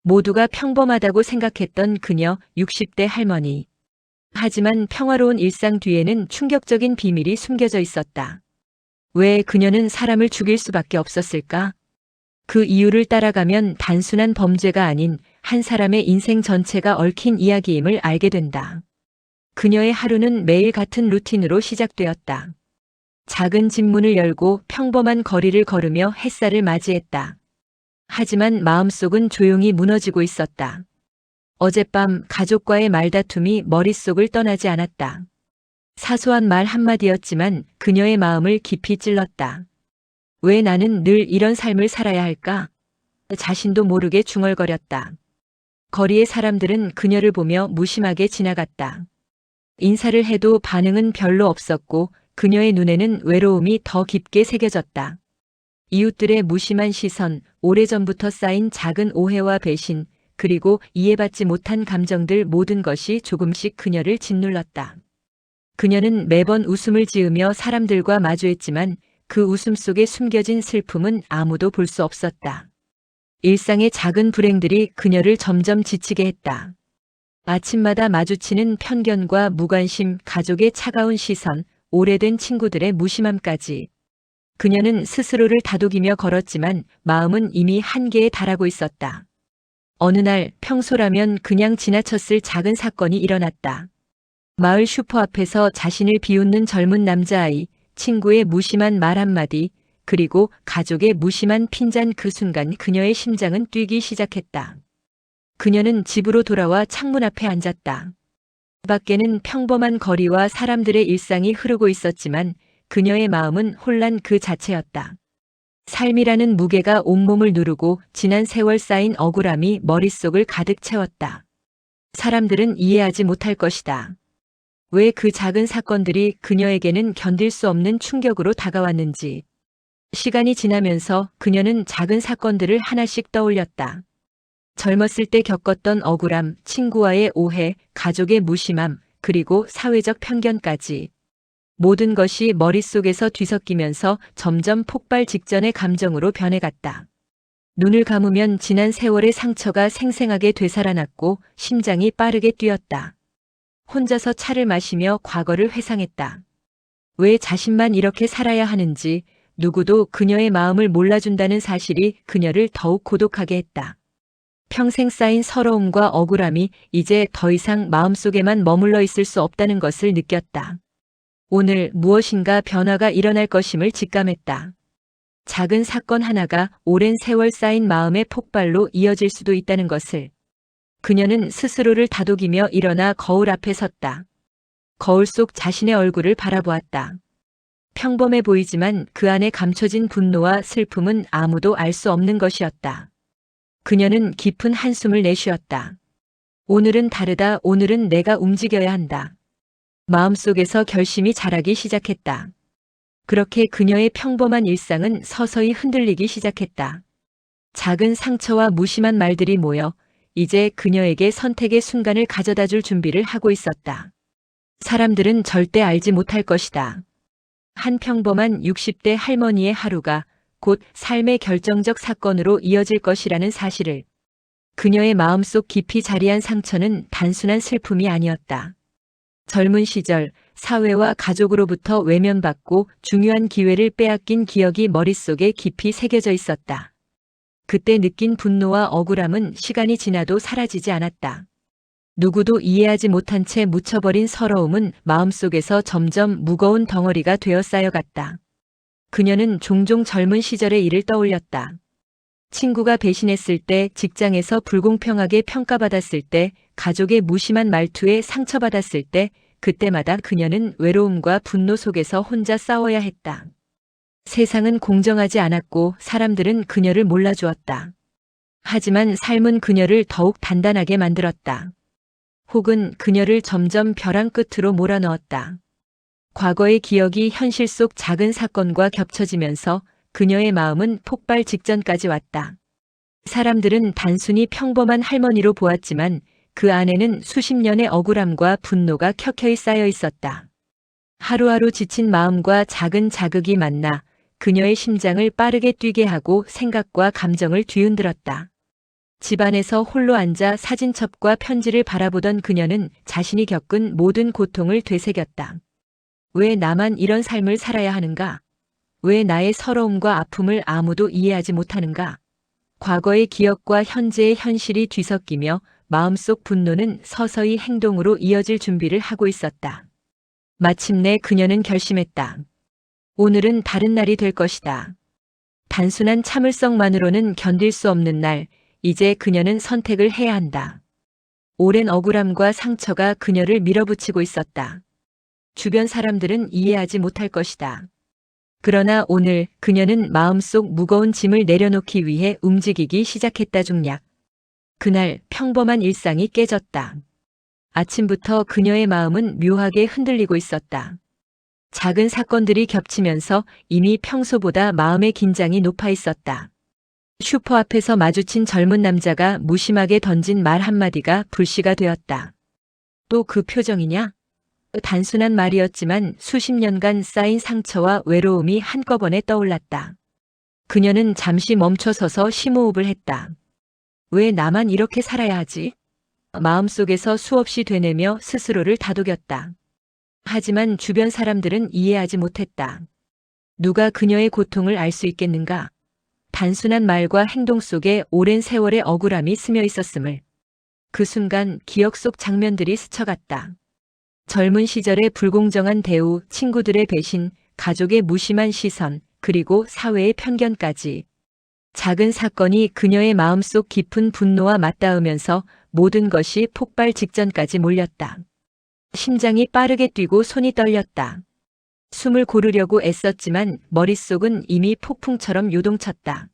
모두가 평범하다고 생각했던 그녀 60대 할머니. 하지만 평화로운 일상 뒤에는 충격적인 비밀이 숨겨져 있었다. 왜 그녀는 사람을 죽일 수밖에 없었을까? 그 이유를 따라가면 단순한 범죄가 아닌 한 사람의 인생 전체가 얽힌 이야기임을 알게 된다. 그녀의 하루는 매일 같은 루틴으로 시작되었다. 작은 집 문을 열고 평범한 거리를 걸으며 햇살을 맞이했다. 하지만 마음속은 조용히 무너지고 있었다. 어젯밤 가족과의 말다툼이 머릿속을 떠나지 않았다. 사소한 말 한마디였지만 그녀의 마음을 깊이 찔렀다. 왜 나는 늘 이런 삶을 살아야 할까? 자신도 모르게 중얼거렸다. 거리의 사람들은 그녀를 보며 무심하게 지나갔다. 인사를 해도 반응은 별로 없었고 그녀의 눈에는 외로움이 더 깊게 새겨졌다. 이웃들의 무심한 시선, 오래전부터 쌓인 작은 오해와 배신, 그리고 이해받지 못한 감정들 모든 것이 조금씩 그녀를 짓눌렀다. 그녀는 매번 웃음을 지으며 사람들과 마주했지만 그 웃음 속에 숨겨진 슬픔은 아무도 볼 수 없었다. 일상의 작은 불행들이 그녀를 점점 지치게 했다. 아침마다 마주치는 편견과 무관심, 가족의 차가운 시선, 오래된 친구들의 무심함까지. 그녀는 스스로를 다독이며 걸었지만 마음은 이미 한계에 달하고 있었다. 어느 날 평소라면 그냥 지나쳤을 작은 사건이 일어났다. 마을 슈퍼 앞에서 자신을 비웃는 젊은 남자아이, 친구의 무심한 말 한마디, 그리고 가족의 무심한 핀잔 그 순간 그녀의 심장은 뛰기 시작했다. 그녀는 집으로 돌아와 창문 앞에 앉았다. 밖에는 평범한 거리와 사람들의 일상이 흐르고 있었지만 그녀의 마음은 혼란 그 자체였다. 삶이라는 무게가 온몸을 누르고 지난 세월 쌓인 억울함이 머릿속을 가득 채웠다. 사람들은 이해하지 못할 것이다. 왜 그 작은 사건들이 그녀에게는 견딜 수 없는 충격으로 다가왔는지. 시간이 지나면서 그녀는 작은 사건들을 하나씩 떠올렸다. 젊었을 때 겪었던 억울함, 친구와의 오해, 가족의 무심함, 그리고 사회적 편견까지. 모든 것이 머릿속에서 뒤섞이면서 점점 폭발 직전의 감정으로 변해갔다. 눈을 감으면 지난 세월의 상처가 생생하게 되살아났고 심장이 빠르게 뛰었다. 혼자서 차를 마시며 과거를 회상했다. 왜 자신만 이렇게 살아야 하는지, 누구도 그녀의 마음을 몰라준다는 사실이 그녀를 더욱 고독하게 했다. 평생 쌓인 서러움과 억울함이 이제 더 이상 마음속에만 머물러 있을 수 없다는 것을 느꼈다. 오늘 무엇인가 변화가 일어날 것임을 직감했다. 작은 사건 하나가 오랜 세월 쌓인 마음의 폭발로 이어질 수도 있다는 것을. 그녀는 스스로를 다독이며 일어나 거울 앞에 섰다. 거울 속 자신의 얼굴을 바라보았다. 평범해 보이지만 그 안에 감춰진 분노와 슬픔은 아무도 알 수 없는 것이었다. 그녀는 깊은 한숨을 내쉬었다. 오늘은 다르다. 오늘은 내가 움직여야 한다. 마음속에서 결심이 자라기 시작했다. 그렇게 그녀의 평범한 일상은 서서히 흔들리기 시작했다. 작은 상처와 무심한 말들이 모여 이제 그녀에게 선택의 순간을 가져다 줄 준비를 하고 있었다. 사람들은 절대 알지 못할 것이다. 한 평범한 60대 할머니의 하루가 곧 삶의 결정적 사건으로 이어질 것이라는 사실을. 그녀의 마음속 깊이 자리한 상처는 단순한 슬픔이 아니었다. 젊은 시절 사회와 가족으로부터 외면받고 중요한 기회를 빼앗긴 기억이 머릿속에 깊이 새겨져 있었다. 그때 느낀 분노와 억울함은 시간이 지나도 사라지지 않았다. 누구도 이해하지 못한 채 묻혀버린 서러움은 마음속에서 점점 무거운 덩어리가 되어 쌓여갔다. 그녀는 종종 젊은 시절의 일을 떠올렸다. 친구가 배신했을 때, 직장에서 불공평하게 평가받았을 때, 가족의 무심한 말투에 상처받았을 때, 그때마다 그녀는 외로움과 분노 속에서 혼자 싸워야 했다. 세상은 공정하지 않았고 사람들은 그녀를 몰라주었다. 하지만 삶은 그녀를 더욱 단단하게 만들었다. 혹은 그녀를 점점 벼랑 끝으로 몰아넣었다. 과거의 기억이 현실 속 작은 사건과 겹쳐지면서 그녀의 마음은 폭발 직전까지 왔다. 사람들은 단순히 평범한 할머니로 보았지만 그 안에는 수십 년의 억울함과 분노가 켜켜이 쌓여 있었다. 하루하루 지친 마음과 작은 자극이 만나 그녀의 심장을 빠르게 뛰게 하고 생각과 감정을 뒤흔들었다. 집안에서 홀로 앉아 사진첩과 편지를 바라보던 그녀는 자신이 겪은 모든 고통을 되새겼다. 왜 나만 이런 삶을 살아야 하는가? 왜 나의 서러움과 아픔을 아무도 이해하지 못하는가? 과거의 기억과 현재의 현실이 뒤섞이며 마음속 분노는 서서히 행동으로 이어질 준비를 하고 있었다. 마침내 그녀는 결심했다. 오늘은 다른 날이 될 것이다. 단순한 참을성만으로는 견딜 수 없는 날, 이제 그녀는 선택을 해야 한다. 오랜 억울함과 상처가 그녀를 밀어붙이고 있었다. 주변 사람들은 이해하지 못할 것이다. 그러나 오늘 그녀는 마음속 무거운 짐을 내려놓기 위해 움직이기 시작했다. 중략. 그날 평범한 일상이 깨졌다. 아침부터 그녀의 마음은 묘하게 흔들리고 있었다. 작은 사건들이 겹치면서 이미 평소보다 마음의 긴장이 높아 있었다. 슈퍼 앞에서 마주친 젊은 남자가 무심하게 던진 말 한마디가 불씨가 되었다. 또 그 표정이냐? 단순한 말이었지만 수십 년간 쌓인 상처와 외로움이 한꺼번에 떠올랐다. 그녀는 잠시 멈춰서서 심호흡을 했다. 왜 나만 이렇게 살아야 하지? 마음속에서 수없이 되뇌며 스스로를 다독였다. 하지만 주변 사람들은 이해하지 못했다. 누가 그녀의 고통을 알 수 있겠는가? 단순한 말과 행동 속에 오랜 세월의 억울함이 스며 있었음을. 그 순간 기억 속 장면들이 스쳐갔다. 젊은 시절의 불공정한 대우, 친구들의 배신, 가족의 무심한 시선, 그리고 사회의 편견까지. 작은 사건이 그녀의 마음속 깊은 분노와 맞닿으면서 모든 것이 폭발 직전까지 몰렸다. 심장이 빠르게 뛰고 손이 떨렸다. 숨을 고르려고 애썼지만 머릿속은 이미 폭풍처럼 요동쳤다.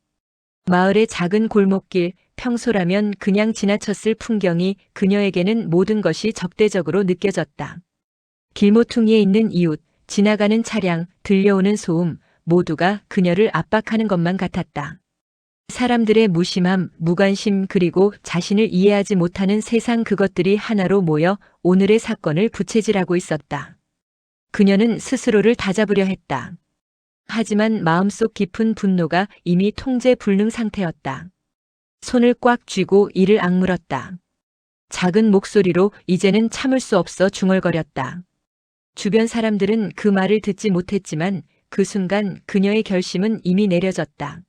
마을의 작은 골목길, 평소라면 그냥 지나쳤을 풍경이 그녀에게는 모든 것이 적대적으로 느껴졌다. 길모퉁이에 있는 이웃, 지나가는 차량, 들려오는 소음, 모두가 그녀를 압박하는 것만 같았다. 사람들의 무심함, 무관심 그리고 자신을 이해하지 못하는 세상, 그것들이 하나로 모여 오늘의 사건을 부채질하고 있었다. 그녀는 스스로를 다잡으려 했다. 하지만 마음속 깊은 분노가 이미 통제 불능 상태였다. 손을 꽉 쥐고 이를 악물었다. 작은 목소리로 이제는 참을 수 없어 중얼거렸다. 주변 사람들은 그 말을 듣지 못했지만 그 순간 그녀의 결심은 이미 내려졌다.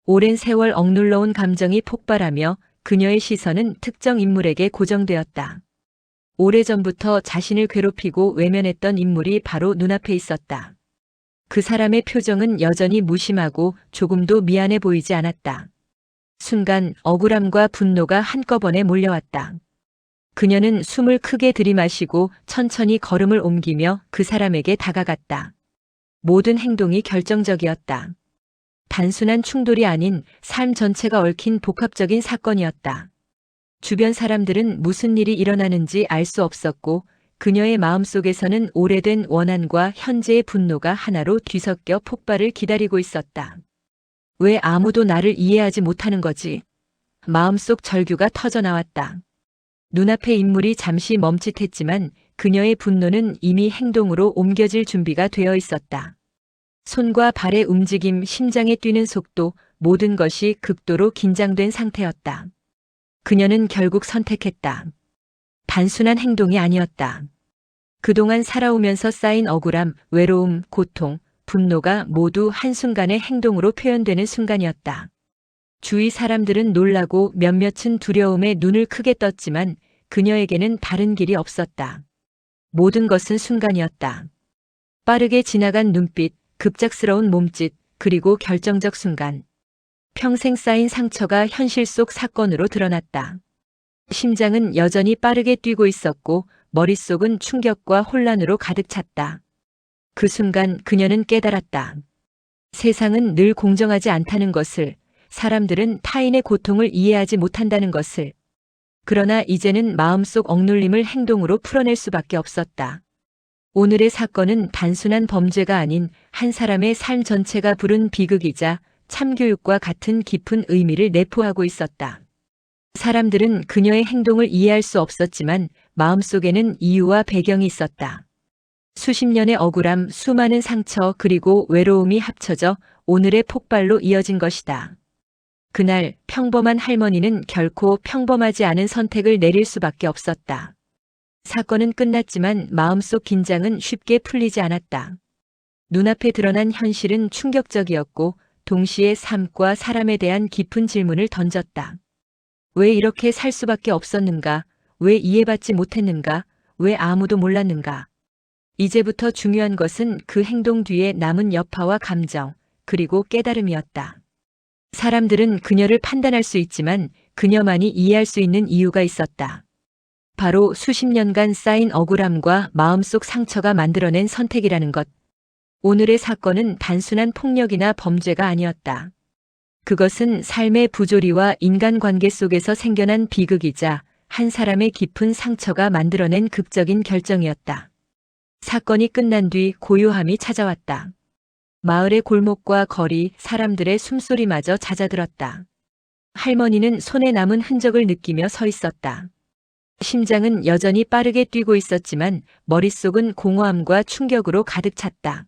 오랜 세월 억눌러온 감정이 폭발하며 그녀의 시선은 특정 인물에게 고정되었다. 오래전부터 자신을 괴롭히고 외면했던 인물이 바로 눈앞에 있었다. 그 사람의 표정은 여전히 무심하고 조금도 미안해 보이지 않았다. 순간 억울함과 분노가 한꺼번에 몰려왔다. 그녀는 숨을 크게 들이마시고 천천히 걸음을 옮기며 그 사람에게 다가갔다. 모든 행동이 결정적이었다. 단순한 충돌이 아닌 삶 전체가 얽힌 복합적인 사건이었다. 주변 사람들은 무슨 일이 일어나는지 알 수 없었고 그녀의 마음속에서는 오래된 원한과 현재의 분노가 하나로 뒤섞여 폭발을 기다리고 있었다. 왜 아무도 나를 이해하지 못하는 거지? 마음속 절규가 터져나왔다. 눈앞의 인물이 잠시 멈칫했지만 그녀의 분노는 이미 행동으로 옮겨질 준비가 되어 있었다. 손과 발의 움직임, 심장의 뛰는 속도, 모든 것이 극도로 긴장된 상태였다. 그녀는 결국 선택했다. 단순한 행동이 아니었다. 그동안 살아오면서 쌓인 억울함, 외로움, 고통, 분노가 모두 한순간의 행동으로 표현되는 순간이었다. 주위 사람들은 놀라고 몇몇은 두려움에 눈을 크게 떴지만 그녀에게는 다른 길이 없었다. 모든 것은 순간이었다. 빠르게 지나간 눈빛, 급작스러운 몸짓, 그리고 결정적 순간. 평생 쌓인 상처가 현실 속 사건으로 드러났다. 심장은 여전히 빠르게 뛰고 있었고 머릿속은 충격과 혼란으로 가득 찼다. 그 순간 그녀는 깨달았다. 세상은 늘 공정하지 않다는 것을, 사람들은 타인의 고통을 이해하지 못한다는 것을. 그러나 이제는 마음속 억눌림을 행동으로 풀어낼 수밖에 없었다. 오늘의 사건은 단순한 범죄가 아닌 한 사람의 삶 전체가 부른 비극이자 참교육과 같은 깊은 의미를 내포하고 있었다. 사람들은 그녀의 행동을 이해할 수 없었지만 마음속에는 이유와 배경이 있었다. 수십 년의 억울함, 수많은 상처 그리고 외로움이 합쳐져 오늘의 폭발로 이어진 것이다. 그날 평범한 할머니는 결코 평범하지 않은 선택을 내릴 수밖에 없었다. 사건은 끝났지만 마음속 긴장은 쉽게 풀리지 않았다. 눈앞에 드러난 현실은 충격적이었고 동시에 삶과 사람에 대한 깊은 질문을 던졌다. 왜 이렇게 살 수밖에 없었는가? 왜 이해받지 못했는가? 왜 아무도 몰랐는가? 이제부터 중요한 것은 그 행동 뒤에 남은 여파와 감정, 그리고 깨달음이었다. 사람들은 그녀를 판단할 수 있지만 그녀만이 이해할 수 있는 이유가 있었다. 바로 수십 년간 쌓인 억울함과 마음속 상처가 만들어낸 선택이라는 것. 오늘의 사건은 단순한 폭력이나 범죄가 아니었다. 그것은 삶의 부조리와 인간관계 속에서 생겨난 비극이자 한 사람의 깊은 상처가 만들어낸 극적인 결정이었다. 사건이 끝난 뒤 고요함이 찾아왔다. 마을의 골목과 거리, 사람들의 숨소리마저 잦아들었다. 할머니는 손에 남은 흔적을 느끼며 서 있었다. 심장은 여전히 빠르게 뛰고 있었지만 머릿속은 공허함과 충격으로 가득 찼다.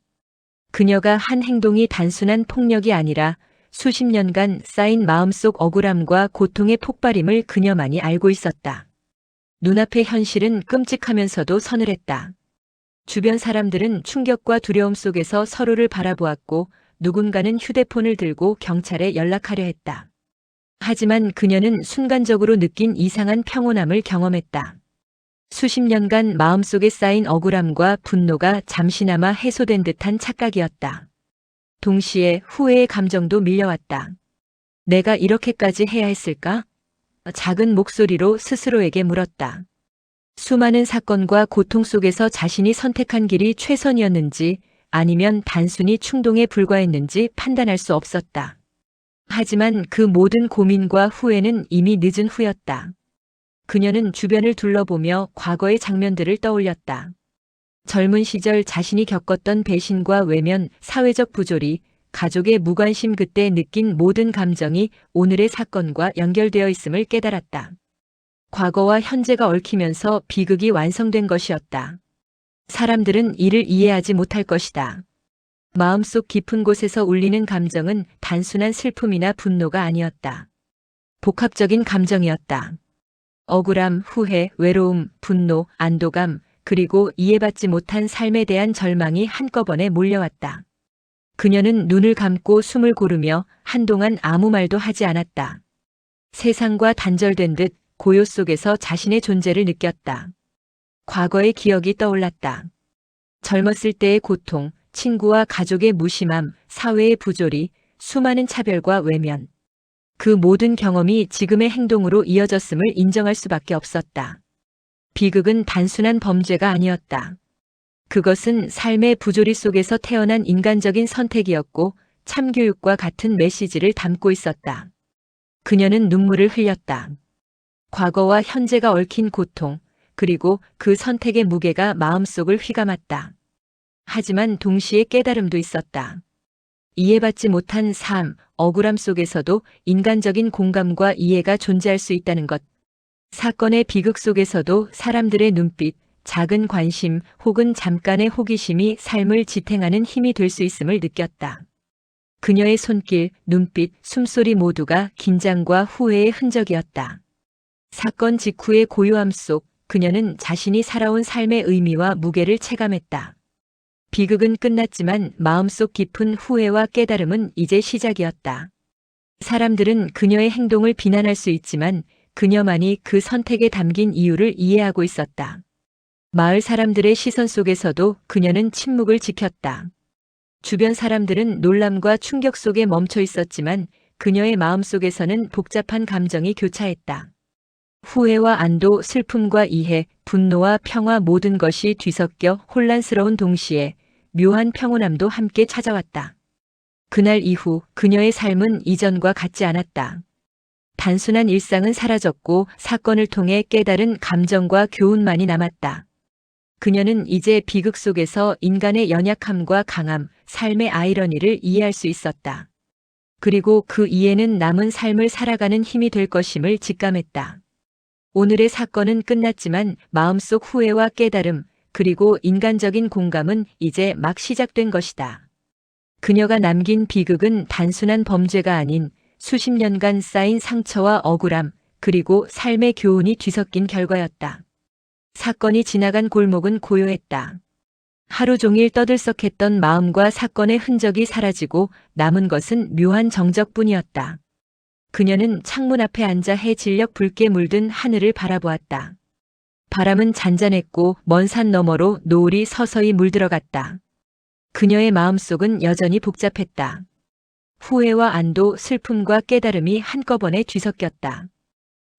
그녀가 한 행동이 단순한 폭력이 아니라 수십 년간 쌓인 마음속 억울함과 고통의 폭발임을 그녀만이 알고 있었다. 눈앞의 현실은 끔찍하면서도 서늘했다. 주변 사람들은 충격과 두려움 속에서 서로를 바라보았고 누군가는 휴대폰을 들고 경찰에 연락하려 했다. 하지만 그녀는 순간적으로 느낀 이상한 평온함을 경험했다. 수십 년간 마음속에 쌓인 억울함과 분노가 잠시나마 해소된 듯한 착각이었다. 동시에 후회의 감정도 밀려왔다. 내가 이렇게까지 해야 했을까? 작은 목소리로 스스로에게 물었다. 수많은 사건과 고통 속에서 자신이 선택한 길이 최선이었는지 아니면 단순히 충동에 불과했는지 판단할 수 없었다. 하지만 그 모든 고민과 후회는 이미 늦은 후였다. 그녀는 주변을 둘러보며 과거의 장면들을 떠올렸다. 젊은 시절 자신이 겪었던 배신과 외면, 사회적 부조리, 가족의 무관심, 그때 느낀 모든 감정이 오늘의 사건과 연결되어 있음을 깨달았다. 과거와 현재가 얽히면서 비극이 완성된 것이었다. 사람들은 이를 이해하지 못할 것이다. 마음속 깊은 곳에서 울리는 감정은 단순한 슬픔이나 분노가 아니었다. 복합적인 감정이었다. 억울함, 후회, 외로움, 분노, 안도감, 그리고 이해받지 못한 삶에 대한 절망이 한꺼번에 몰려왔다. 그녀는 눈을 감고 숨을 고르며 한동안 아무 말도 하지 않았다. 세상과 단절된 듯 고요 속에서 자신의 존재를 느꼈다. 과거의 기억이 떠올랐다. 젊었을 때의 고통, 친구와 가족의 무심함, 사회의 부조리, 수많은 차별과 외면. 그 모든 경험이 지금의 행동으로 이어졌음을 인정할 수밖에 없었다. 비극은 단순한 범죄가 아니었다. 그것은 삶의 부조리 속에서 태어난 인간적인 선택이었고 참교육과 같은 메시지를 담고 있었다. 그녀는 눈물을 흘렸다. 과거와 현재가 얽힌 고통, 그리고 그 선택의 무게가 마음속을 휘감았다. 하지만 동시에 깨달음도 있었다. 이해받지 못한 삶, 억울함 속에서도 인간적인 공감과 이해가 존재할 수 있다는 것. 사건의 비극 속에서도 사람들의 눈빛, 작은 관심 혹은 잠깐의 호기심이 삶을 지탱하는 힘이 될 수 있음을 느꼈다. 그녀의 손길, 눈빛, 숨소리 모두가 긴장과 후회의 흔적이었다. 사건 직후의 고요함 속 그녀는 자신이 살아온 삶의 의미와 무게를 체감했다. 비극은 끝났지만 마음속 깊은 후회와 깨달음은 이제 시작이었다. 사람들은 그녀의 행동을 비난할 수 있지만 그녀만이 그 선택에 담긴 이유를 이해하고 있었다. 마을 사람들의 시선 속에서도 그녀는 침묵을 지켰다. 주변 사람들은 놀람과 충격 속에 멈춰 있었지만 그녀의 마음속에서는 복잡한 감정이 교차했다. 후회와 안도, 슬픔과 이해, 분노와 평화, 모든 것이 뒤섞여 혼란스러운 동시에 묘한 평온함도 함께 찾아왔다. 그날 이후 그녀의 삶은 이전과 같지 않았다. 단순한 일상은 사라졌고 사건을 통해 깨달은 감정과 교훈만이 남았다. 그녀는 이제 비극 속에서 인간의 연약함과 강함, 삶의 아이러니를 이해할 수 있었다. 그리고 그 이해는 남은 삶을 살아가는 힘이 될 것임을 직감했다. 오늘의 사건은 끝났지만 마음속 후회와 깨달음, 그리고 인간적인 공감은 이제 막 시작된 것이다. 그녀가 남긴 비극은 단순한 범죄가 아닌 수십 년간 쌓인 상처와 억울함, 그리고 삶의 교훈이 뒤섞인 결과였다. 사건이 지나간 골목은 고요했다. 하루 종일 떠들썩했던 마음과 사건의 흔적이 사라지고 남은 것은 묘한 정적뿐이었다. 그녀는 창문 앞에 앉아 해 진력 붉게 물든 하늘을 바라보았다. 바람은 잔잔했고 먼 산 너머로 노을이 서서히 물들어갔다. 그녀의 마음속은 여전히 복잡했다. 후회와 안도, 슬픔과 깨달음이 한꺼번에 뒤섞였다.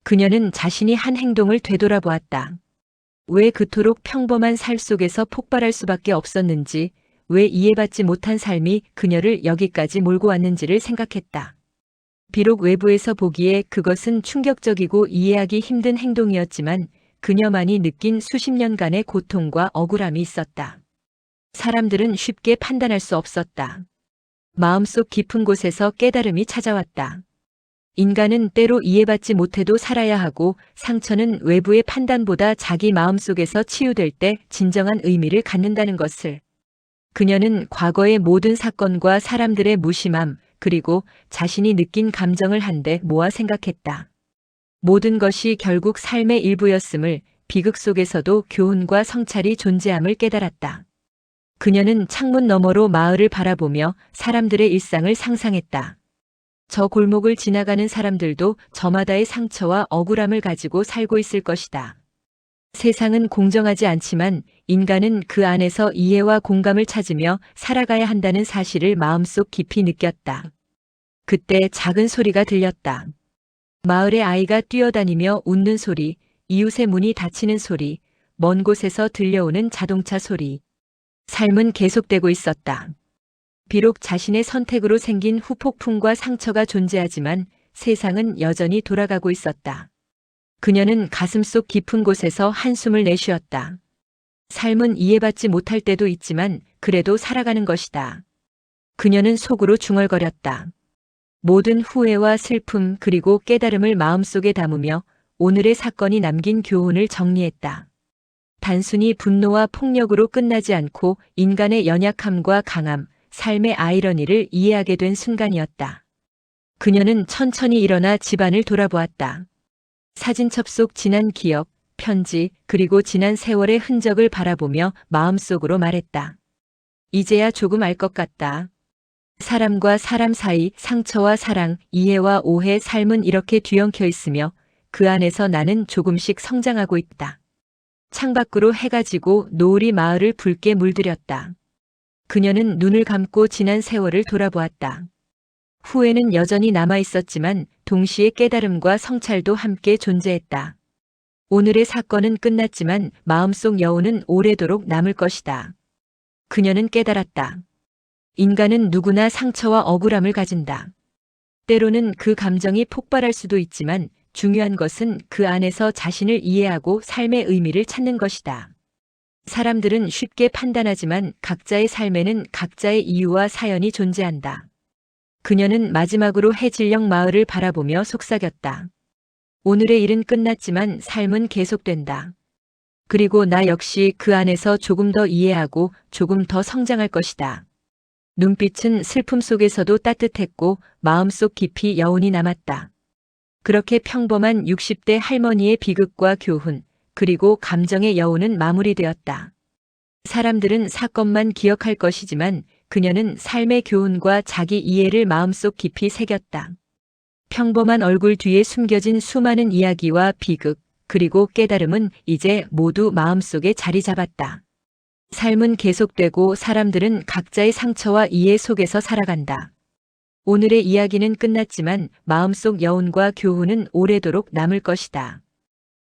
그녀는 자신이 한 행동을 되돌아보았다. 왜 그토록 평범한 살 속에서 폭발할 수밖에 없었는지, 왜 이해받지 못한 삶이 그녀를 여기까지 몰고 왔는지를 생각했다. 비록 외부에서 보기에 그것은 충격적이고 이해하기 힘든 행동이었지만 그녀만이 느낀 수십 년간의 고통과 억울함이 있었다. 사람들은 쉽게 판단할 수 없었다. 마음속 깊은 곳에서 깨달음이 찾아왔다. 인간은 때로 이해받지 못해도 살아야 하고 상처는 외부의 판단보다 자기 마음속에서 치유될 때 진정한 의미를 갖는다는 것을. 그녀는 과거의 모든 사건과 사람들의 무심함, 그리고 자신이 느낀 감정을 한데 모아 생각했다. 모든 것이 결국 삶의 일부였음을, 비극 속에서도 교훈과 성찰이 존재함을 깨달았다. 그녀는 창문 너머로 마을을 바라보며 사람들의 일상을 상상했다. 저 골목을 지나가는 사람들도 저마다의 상처와 억울함을 가지고 살고 있을 것이다. 세상은 공정하지 않지만 인간은 그 안에서 이해와 공감을 찾으며 살아가야 한다는 사실을 마음속 깊이 느꼈다. 그때 작은 소리가 들렸다. 마을의 아이가 뛰어다니며 웃는 소리, 이웃의 문이 닫히는 소리, 먼 곳에서 들려오는 자동차 소리. 삶은 계속되고 있었다. 비록 자신의 선택으로 생긴 후폭풍과 상처가 존재하지만 세상은 여전히 돌아가고 있었다. 그녀는 가슴속 깊은 곳에서 한숨을 내쉬었다. 삶은 이해받지 못할 때도 있지만 그래도 살아가는 것이다. 그녀는 속으로 중얼거렸다. 모든 후회와 슬픔 그리고 깨달음을 마음속에 담으며 오늘의 사건이 남긴 교훈을 정리했다. 단순히 분노와 폭력으로 끝나지 않고 인간의 연약함과 강함, 삶의 아이러니를 이해하게 된 순간이었다. 그녀는 천천히 일어나 집안을 돌아보았다. 사진첩 속 지난 기억, 편지, 그리고 지난 세월의 흔적을 바라보며 마음속으로 말했다. 이제야 조금 알 것 같다. 사람과 사람 사이, 상처와 사랑, 이해와 오해, 삶은 이렇게 뒤엉켜 있으며 그 안에서 나는 조금씩 성장하고 있다. 창밖으로 해가 지고 노을이 마을을 붉게 물들였다. 그녀는 눈을 감고 지난 세월을 돌아보았다. 후회는 여전히 남아 있었지만 동시에 깨달음과 성찰도 함께 존재했다. 오늘의 사건은 끝났지만 마음속 여운은 오래도록 남을 것이다. 그녀는 깨달았다. 인간은 누구나 상처와 억울함을 가진다. 때로는 그 감정이 폭발할 수도 있지만 중요한 것은 그 안에서 자신을 이해하고 삶의 의미를 찾는 것이다. 사람들은 쉽게 판단하지만 각자의 삶에는 각자의 이유와 사연이 존재한다. 그녀는 마지막으로 해질녘 마을을 바라보며 속삭였다. 오늘의 일은 끝났지만 삶은 계속된다. 그리고 나 역시 그 안에서 조금 더 이해하고 조금 더 성장할 것이다. 눈빛은 슬픔 속에서도 따뜻했고 마음속 깊이 여운이 남았다. 그렇게 평범한 60대 할머니의 비극과 교훈, 그리고 감정의 여운은 마무리되었다. 사람들은 사건만 기억할 것이지만 그녀는 삶의 교훈과 자기 이해를 마음속 깊이 새겼다. 평범한 얼굴 뒤에 숨겨진 수많은 이야기와 비극, 그리고 깨달음은 이제 모두 마음속에 자리 잡았다. 삶은 계속되고 사람들은 각자의 상처와 이해 속에서 살아간다. 오늘의 이야기는 끝났지만 마음속 여운과 교훈은 오래도록 남을 것이다.